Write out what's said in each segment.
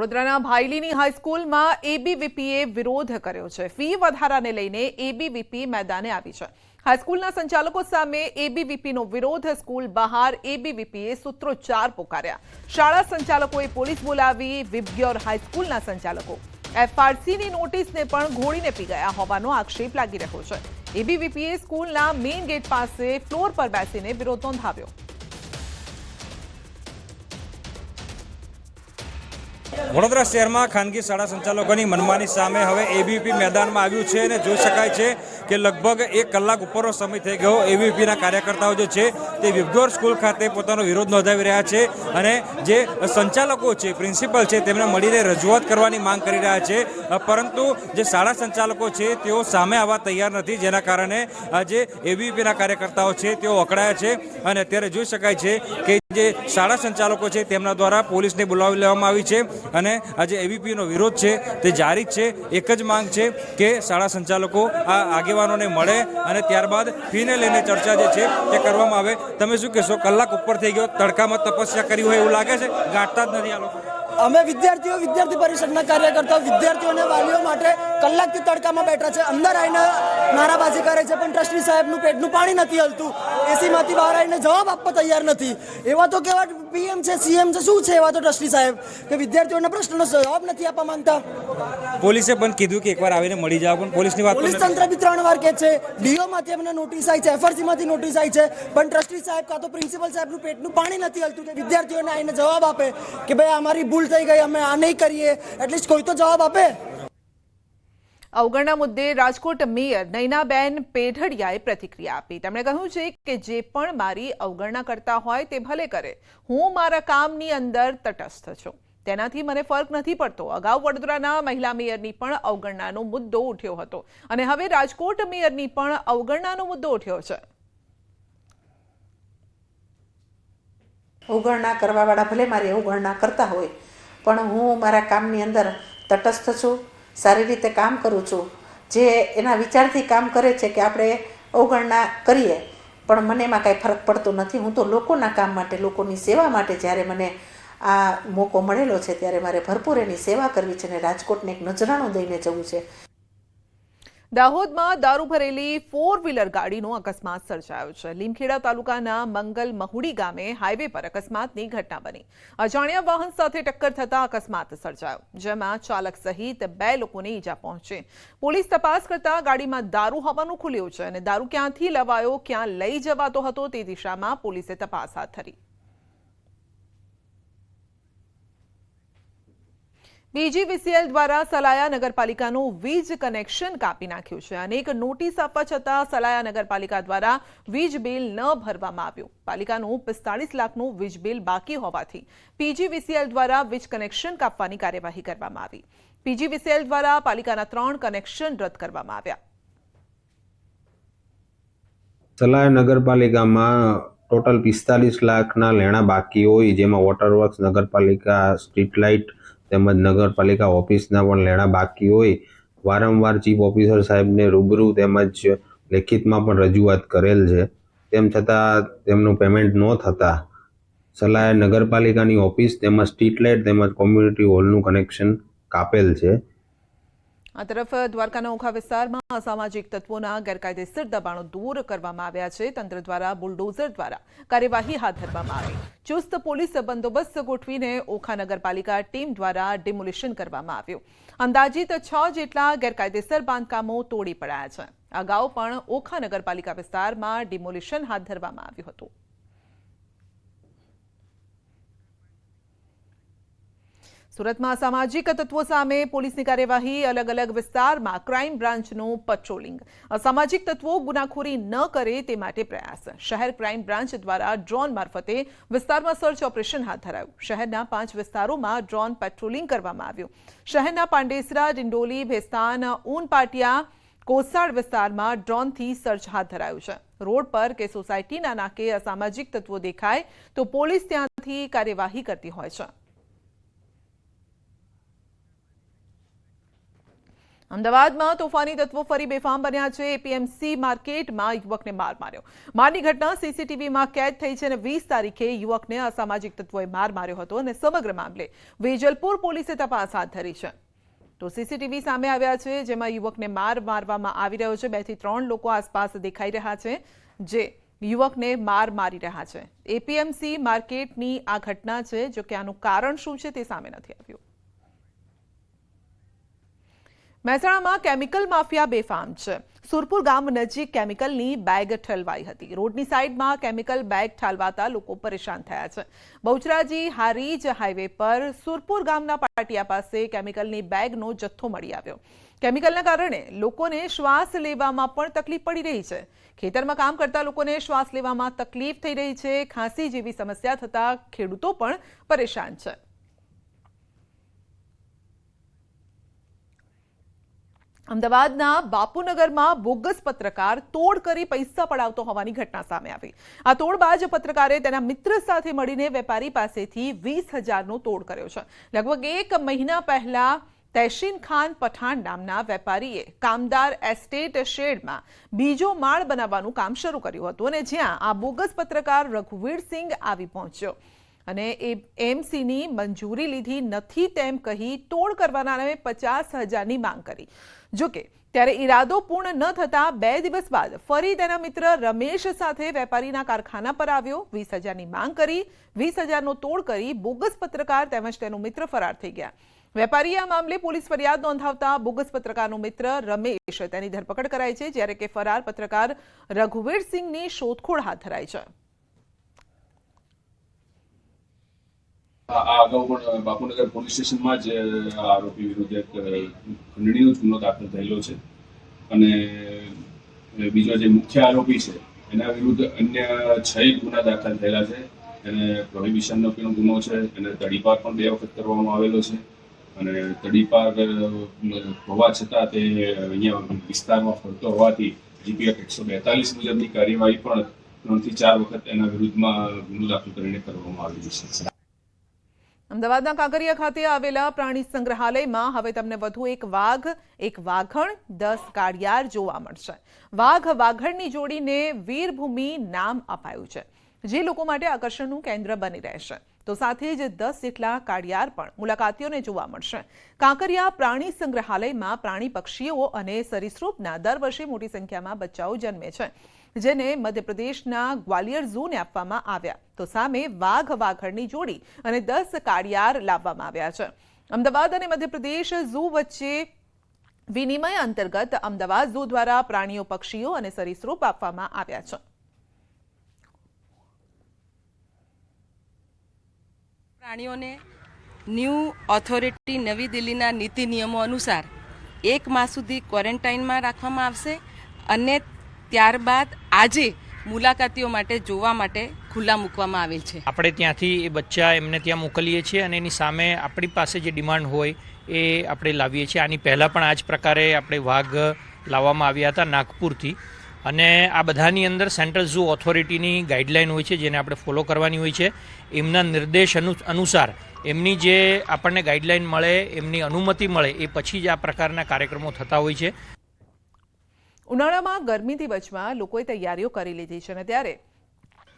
વડોદરાના ભાયલીની હાઈસ્કૂલમાં એબીવીપીએ વિરોધ કર્યો છે। ફી વધારાને લઈને એબીવીપી મેદાને આવી છે। હાઈસ્કૂલના સંચાલકો સામે એબીવીપીનો વિરોધ। સ્કૂલ બહાર એબીવીપીએ સૂત્રોચ્ચાર પોકાર્યા। શાળા સંચાલકોએ પોલીસ બોલાવી। વિબ્ગ્યોર હાઈસ્કૂલના સંચાલકો એફઆરસીની નોટિસને પણ ઘોડીને પી ગયા હોવાનો આક્ષેપ લાગી રહ્યો છે। એબીવીપીએ સ્કૂલના મેઇન ગેટ પાસે ફ્લોર પર બેસીને વિરોધ નોંધાવ્યો। વડોદરા શહેરમાં ખાનગી શાળા સંચાલકોની મનમાની સામે હવે એબીવીપી મેદાનમાં આવ્યું છે અને જોઈ શકાય છે કે લગભગ 1 કલાક ઉપરનો સમય થઈ ગયો। એબીવીપીના કાર્યકર્તાઓ જે છે તે વિબ્ગ્યોર સ્કૂલ ખાતે પોતાનો વિરોધ નોંધાવી રહ્યા છે અને જે સંચાલકો છે, પ્રિન્સિપલ છે, તેમને મળીને રજૂઆત કરવાની માંગ કરી રહ્યા છે, પરંતુ જે શાળા સંચાલકો છે તેઓ સામે આવવા તૈયાર નથી, જેના કારણે આજે એબીવીપીના કાર્યકર્તાઓ છે તેઓ અકળાયા છે અને અત્યારે જોઈ શકાય છે કે જે શાળા સંચાલકો છે તેમના દ્વારા પોલીસને બોલાવી લેવામાં આવી છે અને આજે એબીવીપીનો વિરોધ છે તે જારી છે। એક જ માંગ છે કે શાળા સંચાલકો આ આગેવાનોને મળે અને ત્યારબાદ ફીને લઈને ચર્ચા જે છે તે કરવામાં આવે। તમે શું કહેશો? કલાક ઉપર થઈ ગયો, તડકામાં તપસ્યા કરી હોય એવું લાગે છે? ગાંઠતા જ નથી આ લોકો? અમે વિદ્યાર્થી પરિષદના કાર્યકર્તાઓ વિદ્યાર્થીઓને વાલીઓ માટે કલાકથી તડકામાં બેઠા છે। અંદર આવીને નારાબાજી કરે છે, પણ ટ્રસ્ટી સાહેબનું પેટનું પાણી નથી હલતું। એસીમાંથી બહાર આવીને જવાબ આપવા તૈયાર નથી। એવા તો કેવા પીએમ છે, સીએમ છે, શું છે એવા તો ટ્રસ્ટી સાહેબ કે વિદ્યાર્થીઓના પ્રશ્નનો જવાબ નથી આપવા માંગતા। પોલીસે પણ કીધું કે એકવાર આવીને મળી જાવ, પણ પોલીસની વાત પોલીસ તંત્ર બી 3 વાર કહે છે। ડીઓમાંથી અમને નોટિસ આવી છે, એફઆરસીમાંથી નોટિસ આવી છે, પણ ટ્રસ્ટી સાહેબ કાં તો પ્રિન્સિપલ સાહેબનું પેટનું પાણી નથી હલતું કે વિદ્યાર્થીઓને આવીને જવાબ આપે કે ભાઈ અમારી ભૂલ થઈ ગઈ, અમે આ નહીં કરીએ, એટલીસ્ટ કોઈ તો જવાબ આપે। અવગણના મુદ્દે રાજકોટ મેયર નયનાબેન પેઢડિયાએ પ્રતિક્રિયા આપી। તેમણે કહ્યું છે કે જે પણ મારી અવગણના કરતા હોય તે ભલે કરે, હું મારા કામની અંદર તટસ્થ છું, તેનાથી મને ફરક નથી પડતો। અગાઉ વડોદરાના મહિલા મેયરની પણ અવગણનાનો મુદ્દો ઉઠ્યો હતો અને હવે રાજકોટ મેયરની પણ અવગણનાનો મુદ્દો ઉઠ્યો છે। અવગણના કરવાવાળા ભલે મારી અવગણના કરતા હોય, પણ હું મારા કામની અંદર તટસ્થ છું, સારી રીતે કામ કરું છું। જે એના વિચારથી કામ કરે છે કે આપણે અવગણના કરીએ, પણ મને એમાં કાંઈ ફરક પડતો નથી। હું તો લોકોના કામ માટે, લોકોની સેવા માટે જ્યારે મને આ મોકો મળેલો છે ત્યારે મારે ભરપૂર એની સેવા કરવી છે અને રાજકોટને એક નજરાણું દઈને જવું છે। દાહોદમાં દારૂ ભરેલી 4 વ્હીલર ગાડીનો અકસ્માત સર્જાયો છે। લીમખેડા તાલુકાના મંગલ મહુડી ગામે હાઈવે પર અકસ્માતની ઘટના બની। અજાણ્યા વાહન સાથે ટક્કર થતા અકસ્માત સર્જાયો, જેમાં ચાલક સહિત 2 લોકોને ઈજા પહોંચી। પોલીસ તપાસ કરતા ગાડીમાં દારૂ હોવાનું ખુલ્યું છે અને દારૂ ક્યાંથી લવાયો, ક્યાં લઈ જવાતો હતો તે દિશામાં પોલીસે તપાસ હાથ ધરી। પીજીવીસીએલ દ્વારા સલાયા નગરપાલિકાનું વીજ કનેક્શન કાપી નાખ્યું છે। અનેક નોટિસ આપવા છતાં સલાયા નગરપાલિકા દ્વારા વીજ બિલ ન ભરવામાં આવ્યું। પાલિકાનું 45 લાખનું વીજ બિલ બાકી હોવાથી પીજીવીસીએલ દ્વારા વીજ કનેક્શન કાપવાની કાર્યવાહી કરવામાં આવી। પીજીવીસીએલ દ્વારા પાલિકાના 3 કનેક્શન રદ કરવામાં આવ્યા। સલાયા નગરપાલિકામાં ટોટલ 45 લાખના લેણા બાકી હોય, જેમાં વોટરવર્ક્સ, નગરપાલિકા સ્ટ્રીટ લાઇટ તેમજ નગરપાલિકા ઓફિસના પણ લેણા બાકી હોય। વારંવાર ચીફ ઓફિસર સાહેબને રૂબરૂ તેમજ લેખિતમાં પણ રજૂઆત કરેલ છે, તેમ છતાં તેમનું પેમેન્ટ ન થતાં સલાયા નગરપાલિકાની ઓફિસ તેમજ સ્ટ્રીટ લાઇટ તેમજ કોમ્યુનિટી હોલનું કનેક્શન કાપેલ છે। આ તરફ દ્વારકાના ઓખા વિસ્તારમાં અસામાજિક તત્વોના ગેરકાયદેસર દબાણો દૂર કરવામાં આવ્યા છે। તંત્ર દ્વારા બુલડોઝર દ્વારા કાર્યવાહી હાથ ધરવામાં આવી। ચુસ્ત પોલીસ બંદોબસ્ત ગોઠવીને ઓખા નગરપાલિકા ટીમ દ્વારા ડિમોલિશન કરવામાં આવ્યું। અંદાજિત 6 જેટલા ગેરકાયદેસર બાંધકામો તોડી પડાયા છે। અગાઉ પણ ઓખા નગરપાલિકા વિસ્તારમાં ડિમોલિશન હાથ ધરવામાં આવ્યું હતું। સુરતમાં અસામાજિક તત્વો સામે પોલીસની કાર્યવાહી। અલગ અલગ વિસ્તારમાં ક્રાઇમ બ્રાન્ચનું પેટ્રોલિંગ। અસામાજિક તત્વો ગુનાખોરી ન કરે તે માટે પ્રયાસ। શહેર ક્રાઇમ બ્રાન્ચ દ્વારા ડ્રોન મારફતે વિસ્તારમાં સર્ચ ઓપરેશન હાથ ધરાયું। શહેરના 5 વિસ્તારોમાં ડ્રોન પેટ્રોલિંગ કરવામાં આવ્યું। શહેરના પાંડેસરા, ડિંડોલી, ભેસ્તાન, ઊનપાટિયા, કોસાડ વિસ્તારમાં ડ્રોનથી સર્ચ હાથ ધરાયું છે। રોડ પર કે સોસાયટીના નાકે અસામાજિક તત્વો દેખાય તો પોલીસ ત્યાંથી કાર્યવાહી કરતી હોય છે। અમદાવાદમાં તોફાની તત્વો ફરી બેફામ બન્યા છે. એપીએમસી માર્કેટમાં યુવકને માર માર્યો. મારની ઘટના સીસીટીવીમાં કેદ થઈ છે અને 20 તારીખે યુવકને અસામાજિક તત્વોએ માર માર્યો હતો અને સમગ્ર મામલે વેજલપુર પોલીસે તપાસ હાથ ધરી છે. તો સીસીટીવી સામે આવ્યા છે જેમાં યુવકને માર મારવામાં આવી રહ્યો છે. 2 થી 3 લોકો આસપાસ દેખાઈ રહ્યા છે જે યુવકને માર મારી રહ્યા છે. એપીએમસી માર્કેટની આ ઘટના છે, જો કે આનું કારણ શું છે તે સામે નથી આવ્યું. મહેસાણામાં કેમિકલ માફિયા બેફામ છે. સુરપુર ગામ નજીક કેમિકલની બેગ ઠલવાઈ હતી. રોડની સાઈડમાં કેમિકલ બેગ ઠાલવાતા લોકો પરેશાન થયા છે. બહુચરાજી હારીજ હાઈવે પર સુરપુર ગામના પાટિયા પાસે કેમિકલની બેગનો જથ્થો મળી આવ્યો. કેમિકલના કારણે લોકોને શ્વાસ લેવામાં પણ તકલીફ પડી રહી છે. ખેતરમાં કામ કરતા લોકોને શ્વાસ લેવામાં તકલીફ થઈ રહી છે. ખાંસી જેવી સમસ્યા થતા ખેડૂતો પણ પરેશાન છે. અમદાવાદના બાપુનગરમાં બોગસ પત્રકાર તોડ કરી પૈસા પડાવતો હોવાની ઘટના સામે આવી. આ તોડબાજ પત્રકારે તેના મિત્ર સાથે મળીને વેપારી પાસેથી 20,000નો તોડ કર્યો છે. લગભગ 1 મહિના પહેલા તૈશીન ખાન પઠાણ નામના વેપારીએ કામદાર એસ્ટેટ શેડમાં બીજો માળ બનાવવાનું કામ શરૂ કર્યું હતું અને જ્યાં આ બોગસ પત્રકાર રઘુવીરસિંહ આવી પહોંચ્યો અને એમસીની મંજૂરી લીધી નથી તેમ કહી તોડ કરવાના નામે 50,000ની માંગ કરી. જોકે ત્યારે ઈરાદો પૂર્ણ ન થતા 2 દિવસ બાદ ફરી તેના મિત્ર રમેશ સાથે વેપારીના કારખાના પર આવ્યો. 20,000ની માંગ કરી 20,000નો તોડ કરી બોગસ પત્રકાર તેમજ તેનો મિત્ર ફરાર થઈ ગયા. વેપારીએ આ મામલે પોલીસ ફરિયાદ નોંધાવતા બોગસ પત્રકારનો મિત્ર રમેશ તેની ધરપકડ કરાઈ છે, જ્યારે કે ફરાર પત્રકાર રઘુવીરસિંહની શોધખોળ હાથ ધરાઈ છે. આ અગાઉ પણ બાપુનગર પોલીસ સ્ટેશનમાં જ આરોપી વિરુદ્ધ એક ખંડણીનો ગુનો દાખલ થયેલો છે અને બીજો જે મુખ્ય આરોપી છે એના વિરુદ્ધ અન્ય 6 ગુના દાખલ થયેલા છે. એને પ્રોહિબિશનનો પણ ગુનો છે. એને તડીપાર પણ 2 વખત કરવામાં આવેલો છે અને તડીપાર હોવા છતાં તે અહીંયા વિસ્તારમાં ફરતો હોવાથી જીપી એક્ટ 142 મુજબની કાર્યવાહી પણ 3 થી 4 વખત એના વિરુદ્ધમાં ગુનો દાખલ કરીને કરવામાં આવેલી છે. અમદાવાદના કાંકરિયા ખાતે આવેલા પ્રાણી સંગ્રહાલયમાં હવે તમને વધુ એક વાઘ, એક વાઘણ, 10 કાળિયાર જોવા મળશે. વાઘ વાઘણની જોડીને વીરભૂમિ નામ અપાયું છે, જે લોકો માટે આકર્ષણનું કેન્દ્ર બની રહેશે. તો સાથે જ 10 જેટલા કાળિયાર પણ મુલાકાતીઓને જોવા મળશે. કાંકરિયા પ્રાણી સંગ્રહાલયમાં પ્રાણી પક્ષીઓ અને સરીસૃપના દર વર્ષે મોટી સંખ્યામાં બચ્ચાઓ જન્મે છે, જેને મધ્યપ્રદેશના ગ્વાલિયર ઝૂને આપવામાં આવ્યા. તો સામે વાઘ વાઘણની જોડી અને 10 કાળિયાર લાવવામાં આવ્યા છે. અમદાવાદ અને મધ્યપ્રદેશ ઝૂ વચ્ચે વિનિમય અંતર્ગત અમદાવાદ ઝૂ દ્વારા પ્રાણીઓ, પક્ષીઓ અને સરીસૃપ આપવામાં આવ્યા છે. પ્રાણીઓને ન્યૂ ઓથોરિટી નવી દિલ્હીના નીતિ નિયમો અનુસાર 1 માસ સુધી ક્વોરન્ટાઇનમાં રાખવામાં આવશે અને ત્યારબાદ આજે મુલાકાતીઓ માટે જોવા માટે ખુલ્લા મૂકવામાં આવેલ છે. આપણે ત્યાંથી એ બચ્ચા એમને ત્યાં મોકલીએ છીએ અને એની સામે આપણી પાસે જે ડિમાન્ડ હોય એ આપણે લાવીએ છીએ. આની પહેલાં પણ આ જ પ્રકારે આપણે વાઘ લાવવામાં આવ્યા હતા નાગપુરથી અને આ બધાની અંદર સેન્ટ્રલ ઝૂ ઓથોરિટીની ગાઈડલાઈન હોય છે જેને આપણે ફોલો કરવાની હોય છે. એમના નિર્દેશ અનુસાર એમની જે આપણને ગાઈડલાઈન મળે, એમની અનુમતિ મળે એ પછી જ આ પ્રકારના કાર્યક્રમો થતા હોય છે. ઉનાળામાં ગરમીથી બચવા લોકોએ તૈયારીઓ કરી લીધી છે અને ત્યારે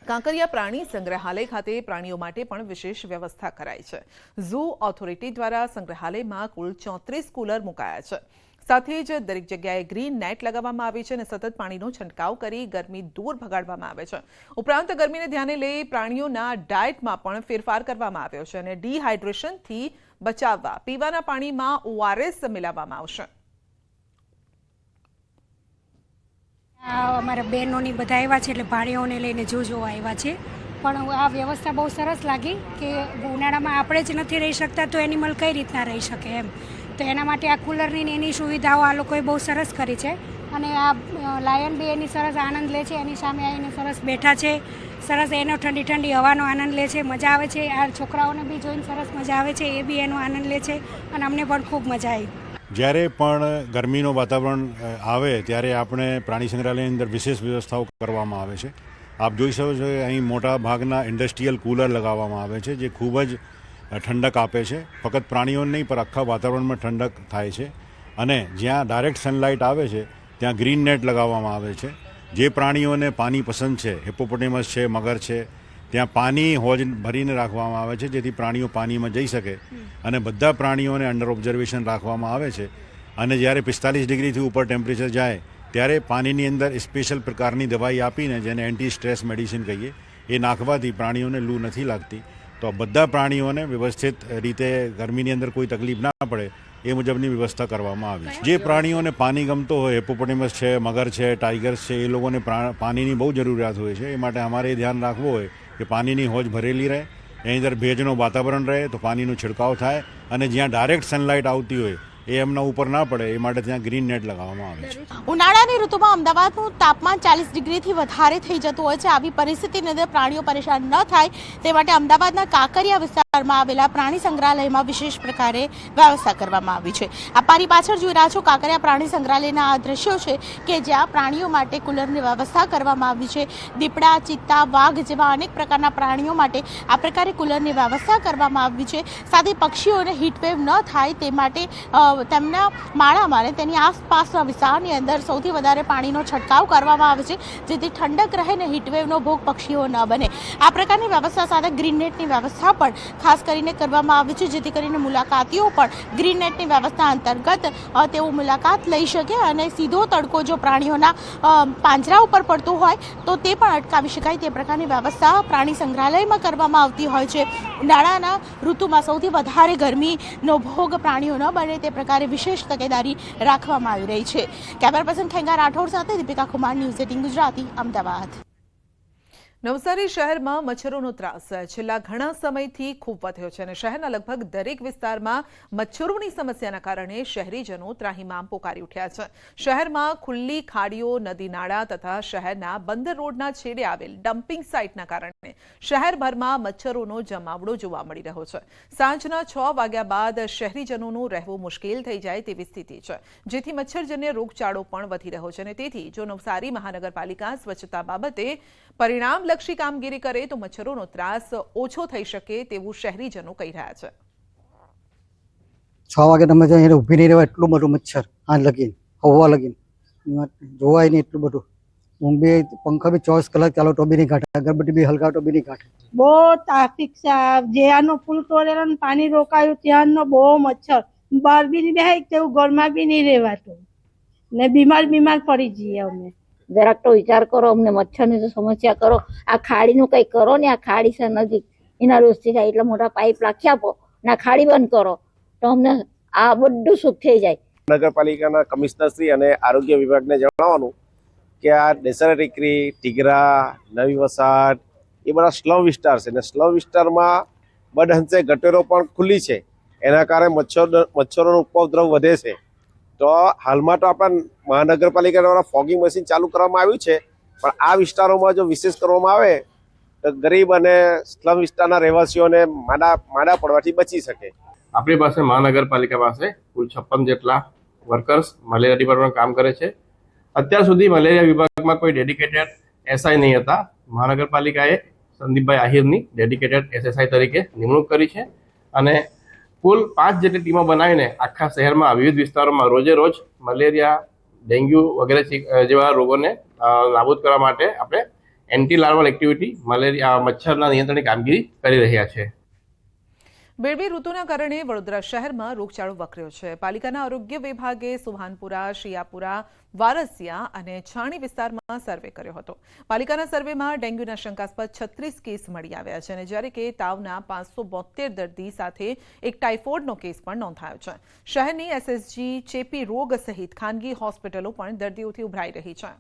કાંકરિયા પ્રાણી સંગ્રહાલય ખાતે પ્રાણીઓ માટે પણ વિશેષ વ્યવસ્થા કરાઈ છે. ઝૂ ઓથોરિટી દ્વારા સંગ્રહાલયમાં કુલ 34 કુલર મુકાયા છે. સાથે જ દરેક જગ્યાએ ગ્રીન નેટ લગાવવામાં આવી છે અને સતત પાણીનો છંટકાવ કરી ગરમી દૂર ભગાડવામાં આવે છે. ઉપરાંત ગરમીને ધ્યાને લઈ પ્રાણીઓના ડાયટમાં પણ ફેરફાર કરવામાં આવ્યો છે અને ડિહાઇડ્રેશનથી બચાવવા પીવાના પાણીમાં ORS મિલાવવામાં આવશે. અમારા બહેનોની બધા આવ્યા છે એટલે ભાણીઓને લઈને જોવા આવ્યા છે. પણ આ વ્યવસ્થા બહુ સરસ લાગી કે ઉનાળામાં આપણે જ નથી રહી શકતા તો એનિમલ કઈ રીતના રહી શકે એમ. તો એના માટે આ કુલરની એની સુવિધાઓ આ લોકોએ બહુ સરસ કરી છે અને આ લાયન બી એની સરસ આનંદ લે છે. એની સામે આવીને સરસ બેઠા છે, સરસ એનો ઠંડી ઠંડી હવાનો આનંદ લે છે, મજા આવે છે. આ છોકરાઓને બી જોઈને સરસ મજા આવે છે, એ બી એનો આનંદ લે છે અને અમને પણ ખૂબ મજા આવી. જ્યારે પણ ગરમીનું વાતાવરણ આવે ત્યારે આપણે પ્રાણી સંગ્રહાલયની અંદર વિશેષ વ્યવસ્થાઓ કરવામાં આવે છે. આપ જોઈ શકો છો અહીં મોટા ભાગના ઇન્ડસ્ટ્રીયલ કુલર લગાવવામાં આવે છે જે ખૂબ જ ઠંડક આપે છે. ફક્ત પ્રાણીઓને નહીં પણ આખા વાતાવરણમાં ઠંડક થાય છે અને જ્યાં ડાયરેક્ટ સનલાઇટ આવે છે ત્યાં ગ્રીન નેટ લગાવવામાં આવે છે. જે પ્રાણીઓને પાણી પસંદ છે, હિપ્પોપોટેમસ છે, મગર છે, ત્યાં પાણી હોજ ભરીને રાખવામાં આવે છે જેથી પ્રાણીઓ પાણીમાં જઈ શકે અને બધા પ્રાણીઓને અંડર ઓબ્ઝર્વેશન રાખવામાં આવે છે. અને જ્યારે 45 ડિગ્રીથી ઉપર ટેમ્પરેચર જાય ત્યારે પાણીની અંદર સ્પેશિયલ પ્રકારની દવાઈ આપીને જેને એન્ટી સ્ટ્રેસ મેડિસિન કહીએ એ નાખવાથી પ્રાણીઓને લૂ નથી લાગતી. તો બધા પ્રાણીઓને વ્યવસ્થિત રીતે ગરમીની અંદર કોઈ તકલીફ ના પડે એ મુજબની વ્યવસ્થા કરવામાં આવી છે. જે પ્રાણીઓને પાણી ગમતો હોય, હિપ્પોપોટેમસ છે, મગર છે, ટાઈગર્સ છે, એ લોકોને પાણીની બહુ જરૂરિયાત હોય છે. એ માટે અમારે એ ધ્યાન રાખવું હોય કે પાણીની હોજ ભરેલી રહે, એની અંદર ભેજનું વાતાવરણ રહે તો પાણીનો છિડકાવ થાય અને જ્યાં ડાયરેક્ટ સનલાઇટ આવતી હોય એ એમના ઉપર ના પડે એ માટે ત્યાં ગ્રીન નેટ લગાવવામાં આવે છે. ઉનાળાની ઋતુમાં અમદાવાદનું તાપમાન 40 ડિગ્રીથી વધારે થઈ જતું હોય છે. આવી પરિસ્થિતિની અંદર પ્રાણીઓ પરેશાન ન થાય તે માટે અમદાવાદના કાંકરિયા વિસ્તારમાં આવેલા પ્રાણી સંગ્રહાલયમાં વિશેષ પ્રકારે વ્યવસ્થા કરવામાં આવી છે. આ મારી પાછળ જોઈ રહ્યા છો કાંકરિયા પ્રાણી સંગ્રહાલયના આ દ્રશ્યો છે કે જ્યાં પ્રાણીઓ માટે કુલરની વ્યવસ્થા કરવામાં આવી છે. દીપડા, ચિત્તા, વાઘ જેવા અનેક પ્રકારના પ્રાણીઓ માટે આ પ્રકારે કુલરની વ્યવસ્થા કરવામાં આવી છે. સાથે પક્ષીઓને હીટવેવ ન થાય તે માટે તેમના માળામાં અને તેની આસપાસના વિસ્તારની અંદર સૌથી વધારે પાણીનો છંટકાવ કરવામાં આવે છે જેથી ઠંડક રહે ને હીટવેવનો ભોગ પક્ષીઓ ન બને. આ પ્રકારની વ્યવસ્થા સાથે ગ્રીન નેટની વ્યવસ્થા પણ ખાસ કરીને કરવામાં આવી છે જેથી કરીને મુલાકાતીઓ પણ ગ્રીન નેટની વ્યવસ્થા અંતર્ગત તેઓ મુલાકાત લઈ શકે અને સીધો તડકો જો પ્રાણીઓના પાંજરા ઉપર પડતો હોય તો તે પણ અટકાવી શકાય તે પ્રકારની વ્યવસ્થા પ્રાણી સંગ્રહાલયમાં કરવામાં આવતી હોય છે. ઉનાળાના ઋતુમાં સૌથી વધારે ગરમીનો ભોગ પ્રાણીઓ ન બને તે પ્રકારે વિશેષ તકેદારી રાખવામાં આવી રહી છે. કેમેરા પર્સન ખેંગા રાઠોડ સાથે દીપિકા કુમાર, ન્યૂઝ 18 ગુજરાતી, અમદાવાદ. નવસારી શહેરમાં મચ્છરોનો ત્રાસ છેલ્લા ઘણા સમયથી ખૂબ વધ્યો છે અને શહેરના લગભગ દરેક વિસ્તારમાં મચ્છરોની સમસ્યાના કારણે શહેરીજનો ત્રાહિમામ પોકારી ઉઠ્યા છે. શહેરમાં ખુલ્લી ખાડીઓ, નદી નાળા તથા શહેરના બંદર રોડના છેડે આવેલ ડમ્પિંગ સાઇટના કારણે શહેરભરમાં મચ્છરોનો જમાવડો જોવા મળી રહ્યો છે. સાંજના 6 વાગ્યા બાદ શહેરીજનોનું રહેવું મુશ્કેલ થઈ જાય તેવી સ્થિતિ છે જેથી મચ્છરજન્ય રોગચાળો પણ વધી રહ્યો છે અને તેથી જો નવસારી મહાનગરપાલિકા સ્વચ્છતા બાબતે પરિણામલક્ષી કામગીરી કરે તો મચ્છરોનો ત્રાસ ઓછો થઈ શકે તેવું શહેરીજનો કહી રહ્યા છે. 6 વાગે તમે જો અહીંયા ઊભી નહીં રહેવાય એટલું બધું મચ્છર આ લગીન હવા લગીન જોવાય નહીં એટલું બધું. ઊંઘ બી પંખા બી 24 કલાક ચાલો તો બી નહીં કાઢે, અગરબત્તી બી હલગાવ તો બી નહીં કાઢે. બહુ ટ્રાફિક છે. જ્યાંનો પુલ તોડેલો ને પાણી રોકાયું ત્યાંનો બહુ મચ્છર, બહાર બી નહીં બેહાય તેવું ઘરમાં બી નહીં રહેવાતું ને બીમાર પડી જઈએ અમે. જરાક તો વિચાર કરો, અમને મચ્છરની તો સમસ્યા કરો, આ ખાડીનું કંઈ કરો ને. આ ખાડી છે નજીક, એના રોજથી થાય એટલા મોટા પાઇપ રાખી આપો ને આ ખાડી બંધ કરો તો અમને આ બધું સુખ થઈ જાય. નગરપાલિકાના કમિશનરશ્રી અને આરોગ્ય વિભાગને જણાવવાનું કે આ દેસરા ટેકરી, ટીગરા, નવી વસાહત એ બધા સ્લમ વિસ્તાર છે અને સ્લમ વિસ્તારમાં બદહંશે ગટરો પણ ખુલ્લી છે. એના કારણે મચ્છરોનો ઉપદ્રવ વધે છે. તો હાલમાં તો આપણા મહાનગરપાલિકા દ્વારા ફોગિંગ મશીન ચાલુ કરવામાં આવ્યું છે પણ આ વિસ્તારોમાં જો વિશેષ કરવામાં આવે તો ગરીબ અને સ્લમ વિસ્તારના રહેવાસીઓને માદા પડવાથી બચી શકે. આપણી પાસે મહાનગરપાલિકા પાસે કુલ 56 જેટલા વર્કર્સ મલેરિયા ડિપાર્ટમેન્ટ કામ કરે છે. અત્યાર સુધી મલેરિયા વિભાગમાં કોઈ ડેડિકેટેડ એસઆઈ નહીં હતા. મહાનગરપાલિકાએ સંદીપભાઈ આહિરની ડેડિકેટેડ એસએસઆઈ તરીકે નિમણૂક કરી છે અને કુલ 5 જેટલી ટીમો બનાવીને આખા શહેરમાં વિવિધ વિસ્તારોમાં રોજે રોજ મલેરિયા, ડેન્ગ્યુ વગેરે જેવા રોગોને નાબૂદ કરવા માટે આપણે એન્ટી લાર્વલ એક્ટિવિટી મલેરિયા મચ્છરના નિયંત્રણની કામગીરી કરી રહ્યા છે. બેડવી ઋતુના કારણે વડોદરા શહેરમાં રોગચાળો વકર્યો છે. પાલિકાના આરોગ્ય વિભાગે સુભાનપુરા, શિયાપુરા, વારસિયા અને છાણી વિસ્તારમાં સર્વે કર્યો હતો. પાલિકાના સર્વેમાં ડેન્ગ્યુના શંકાસ્પદ 36 કેસ મળી આવ્યા છે અને જ્યારે કે તાવના 572 દર્દી સાથે એક ટાઇફોઇડનો કેસ પણ નોંધાયો છે. શહેરની એસએસજી, ચેપી રોગ સહિત ખાનગી હોસ્પિટલો પણ દર્દીઓથી ઉભરાઈ રહી છે.